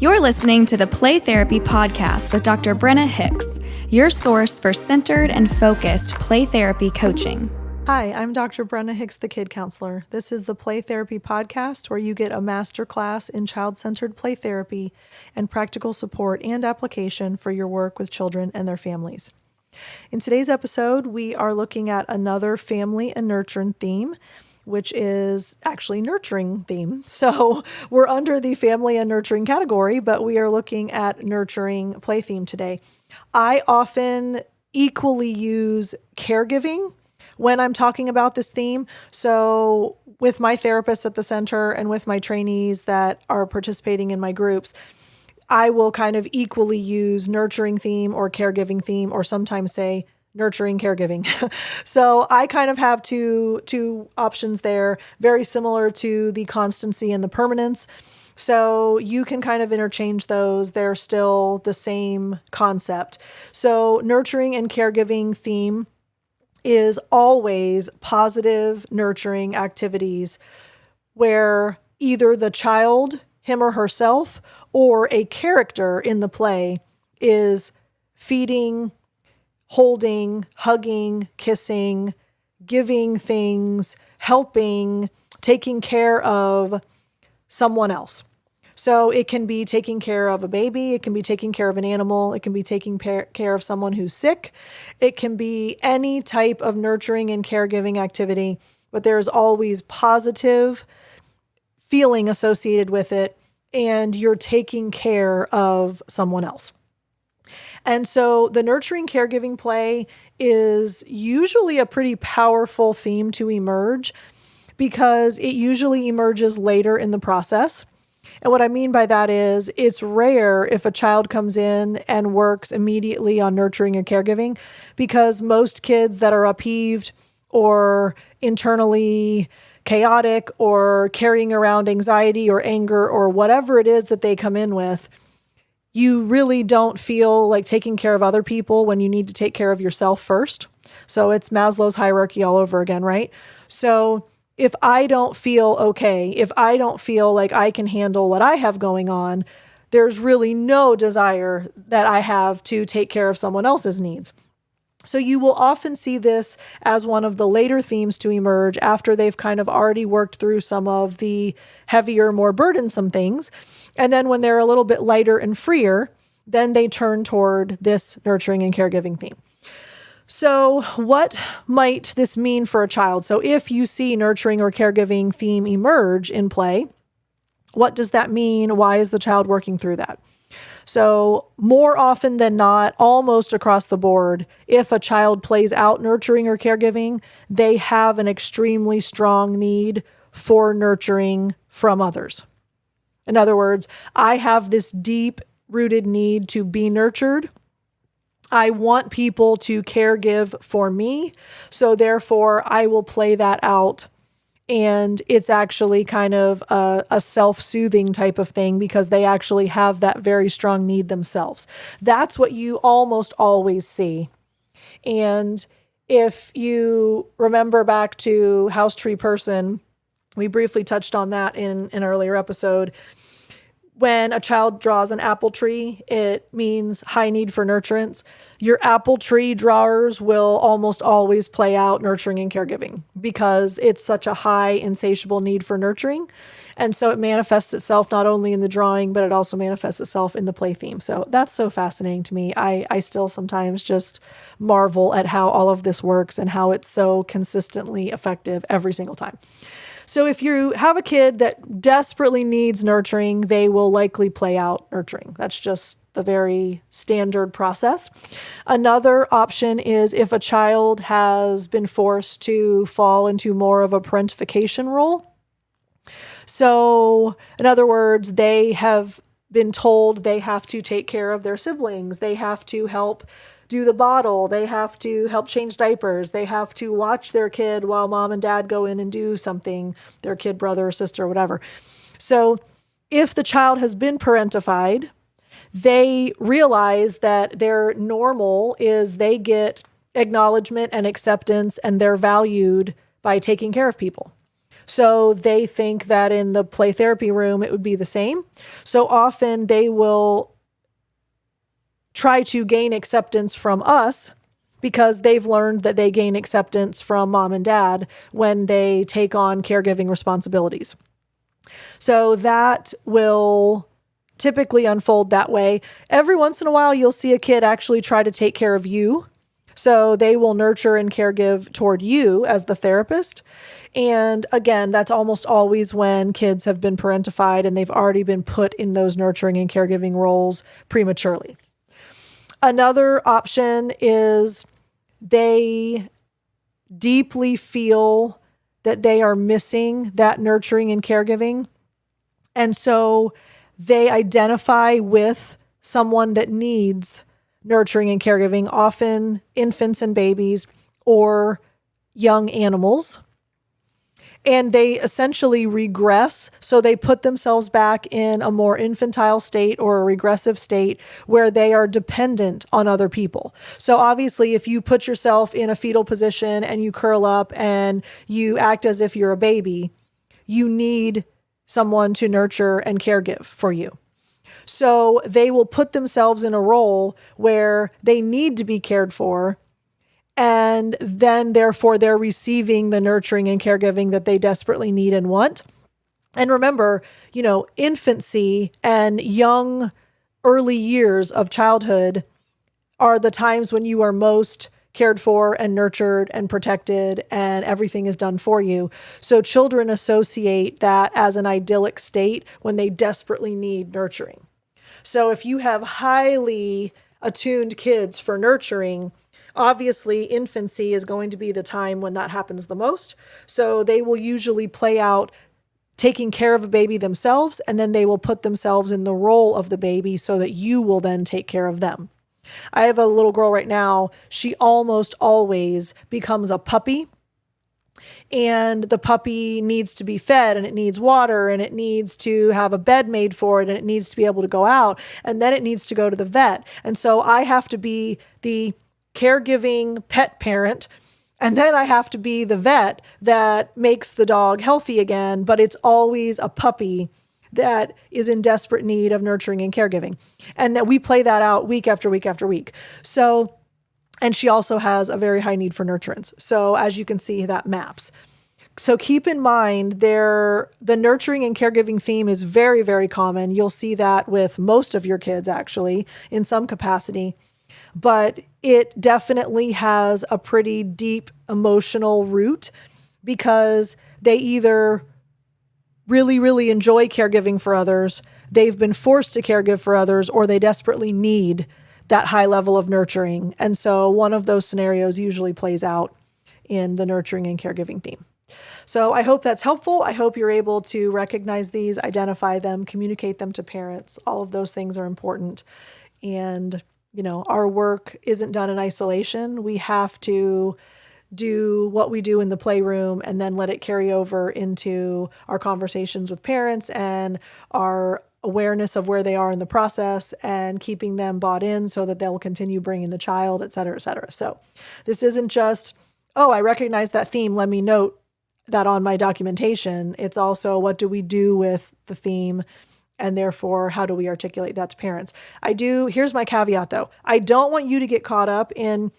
You're listening to the Play Therapy Podcast with Dr. Brenna Hicks, your source for centered and focused play therapy coaching. Hi, I'm Dr. Brenna Hicks, the Kid Counselor. This is the Play Therapy Podcast, where you get a masterclass in child-centered play therapy and practical support and application for your work with children and their families. In today's episode, we are looking at another family and nurturing theme, which is actually nurturing theme. So we're under the family and nurturing category, but we are looking at nurturing play theme today. I often equally use caregiving when I'm talking about this theme. So with my therapists at the center and with my trainees that are participating in my groups, I will kind of equally use nurturing theme or caregiving theme, or sometimes say nurturing caregiving. So I kind of have two options there, very similar to the constancy and the permanence. So you can kind of interchange those. They're still the same concept. So nurturing and caregiving theme is always positive, nurturing activities where either the child, him or herself, or a character in the play is feeding, holding, hugging, kissing, giving things, helping, taking care of someone else. So it can be taking care of a baby, it can be taking care of an animal, it can be taking care of someone who's sick, it can be any type of nurturing and caregiving activity, but there's always positive feeling associated with it, and you're taking care of someone else. And so the nurturing caregiving play is usually a pretty powerful theme to emerge because it usually emerges later in the process. And what I mean by that is it's rare if a child comes in and works immediately on nurturing or caregiving, because most kids that are upheaved or internally chaotic or carrying around anxiety or anger or whatever it is that they come in with, you really don't feel like taking care of other people when you need to take care of yourself first. So it's Maslow's hierarchy all over again, right? So if I don't feel okay, if I don't feel like I can handle what I have going on, there's really no desire that I have to take care of someone else's needs. So you will often see this as one of the later themes to emerge after they've kind of already worked through some of the heavier, more burdensome things. And then when they're a little bit lighter and freer, then they turn toward this nurturing and caregiving theme. So what might this mean for a child? So if you see nurturing or caregiving theme emerge in play, what does that mean? Why is the child working through that? So more often than not, almost across the board, if a child plays out nurturing or caregiving, they have an extremely strong need for nurturing from others. In other words, I have this deep-rooted need to be nurtured. I want people to caregive for me, so therefore I will play that out. And it's actually kind of a self-soothing type of thing because they actually have that very strong need themselves. That's what you almost always see. And if you remember back to House Tree Person, we briefly touched on that in an earlier episode. When a child draws an apple tree, it means high need for nurturance. Your apple tree drawers will almost always play out nurturing and caregiving because it's such a high, insatiable need for nurturing. And so it manifests itself not only in the drawing, but it also manifests itself in the play theme. So that's so fascinating to me. I still sometimes just marvel at how all of this works and how it's so consistently effective every single time. So if you have a kid that desperately needs nurturing, they will likely play out nurturing. That's just the very standard process. Another option is if a child has been forced to fall into more of a parentification role. So in other words, they have been told they have to take care of their siblings. They have to help do the bottle. They have to help change diapers. They have to watch their kid while mom and dad go in and do something, their kid, brother or sister or whatever. So if the child has been parentified, they realize that their normal is they get acknowledgement and acceptance and they're valued by taking care of people. So they think that in the play therapy room, it would be the same. So often they will try to gain acceptance from us because they've learned that they gain acceptance from mom and dad when they take on caregiving responsibilities. So that will typically unfold that way. Every once in a while, you'll see a kid actually try to take care of you. So they will nurture and caregive toward you as the therapist. And again, that's almost always when kids have been parentified and they've already been put in those nurturing and caregiving roles prematurely. Another option is they deeply feel that they are missing that nurturing and caregiving. And so they identify with someone that needs nurturing and caregiving, often infants and babies or young animals. And they essentially regress. So they put themselves back in a more infantile state or a regressive state where they are dependent on other people. So obviously, if you put yourself in a fetal position and you curl up and you act as if you're a baby, you need someone to nurture and caregive for you. So they will put themselves in a role where they need to be cared for, and then therefore they're receiving the nurturing and caregiving that they desperately need and want. And remember, infancy and young early years of childhood are the times when you are most cared for and nurtured and protected and everything is done for you. So children associate that as an idyllic state when they desperately need nurturing. So if you have highly attuned kids for nurturing, obviously infancy is going to be the time when that happens the most. So they will usually play out taking care of a baby themselves, and then they will put themselves in the role of the baby so that you will then take care of them. I have a little girl right now. She almost always becomes a puppy, and the puppy needs to be fed, and it needs water, and it needs to have a bed made for it, and it needs to be able to go out, and then it needs to go to the vet. And so I have to be the caregiving pet parent, and then I have to be the vet that makes the dog healthy again, but it's always a puppy that is in desperate need of nurturing and caregiving. And that we play that out week after week after week. So, and she also has a very high need for nurturance. So as you can see, that maps. So keep in mind the nurturing and caregiving theme is very, very common. You'll see that with most of your kids actually in some capacity, but it definitely has a pretty deep emotional root because they either really, really enjoy caregiving for others, they've been forced to caregive for others, or they desperately need that high level of nurturing. And so one of those scenarios usually plays out in the nurturing and caregiving theme. So I hope that's helpful. I hope you're able to recognize these, identify them, communicate them to parents. All of those things are important. And, our work isn't done in isolation. We have to do what we do in the playroom and then let it carry over into our conversations with parents and our awareness of where they are in the process and keeping them bought in so that they'll continue bringing the child, et cetera, et cetera. So this isn't just, I recognize that theme. Let me note that on my documentation. It's also, what do we do with the theme? And therefore, how do we articulate that to parents? Here's my caveat though. I don't want you to get caught up in,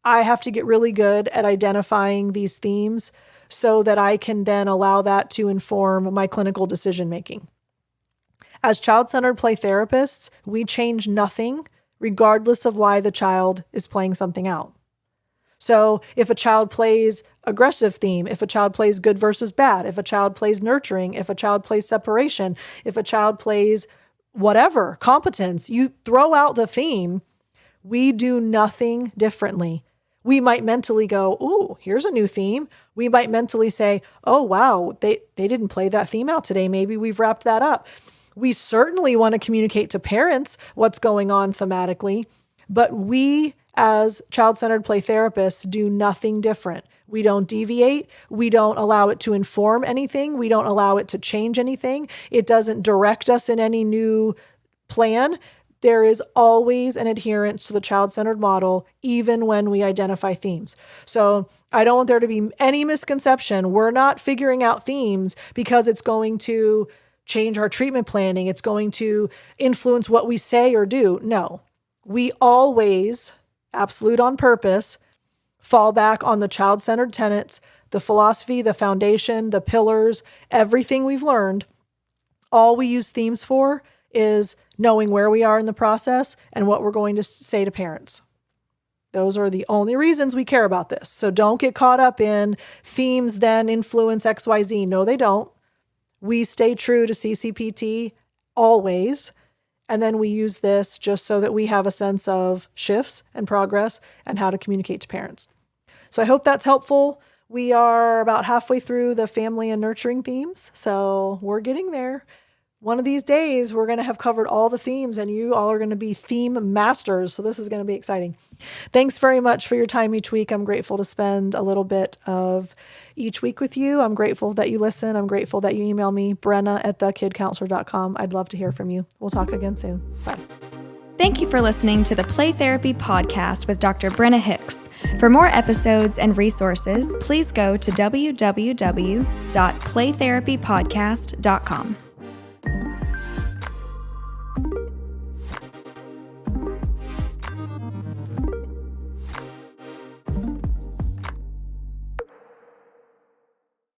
I have to get really good at identifying these themes so that I can then allow that to inform my clinical decision-making. As child-centered play therapists, we change nothing regardless of why the child is playing something out. So if a child plays aggressive theme, if a child plays good versus bad, if a child plays nurturing, if a child plays separation, if a child plays whatever, competence, you throw out the theme, we do nothing differently. We might mentally go, ooh, here's a new theme. We might mentally say, oh, wow, they didn't play that theme out today. Maybe we've wrapped that up. We certainly want to communicate to parents what's going on thematically, but we as child-centered play therapists do nothing different. We don't deviate. We don't allow it to inform anything. We don't allow it to change anything. It doesn't direct us in any new plan. there is always an adherence to the child-centered model, even when we identify themes. So I don't want there to be any misconception. We're not figuring out themes because it's going to change our treatment planning. It's going to influence what we say or do. No, we always, absolute on purpose, fall back on the child-centered tenets, the philosophy, the foundation, the pillars, everything we've learned. All we use themes for is knowing where we are in the process and what we're going to say to parents. Those are the only reasons we care about this. So don't get caught up in themes then influence XYZ. No, they don't. We stay true to CCPT always. And then we use this just so that we have a sense of shifts and progress and how to communicate to parents. So I hope that's helpful. We are about halfway through the family and nurturing themes, so we're getting there. One of these days, we're going to have covered all the themes, and you all are going to be theme masters, so this is going to be exciting. Thanks very much for your time each week. I'm grateful to spend a little bit of each week with you. I'm grateful that you listen. I'm grateful that you email me, Brenna@thekidcounselor.com. I'd love to hear from you. We'll talk again soon. Bye. Thank you for listening to the Play Therapy Podcast with Dr. Brenna Hicks. For more episodes and resources, please go to www.playtherapypodcast.com.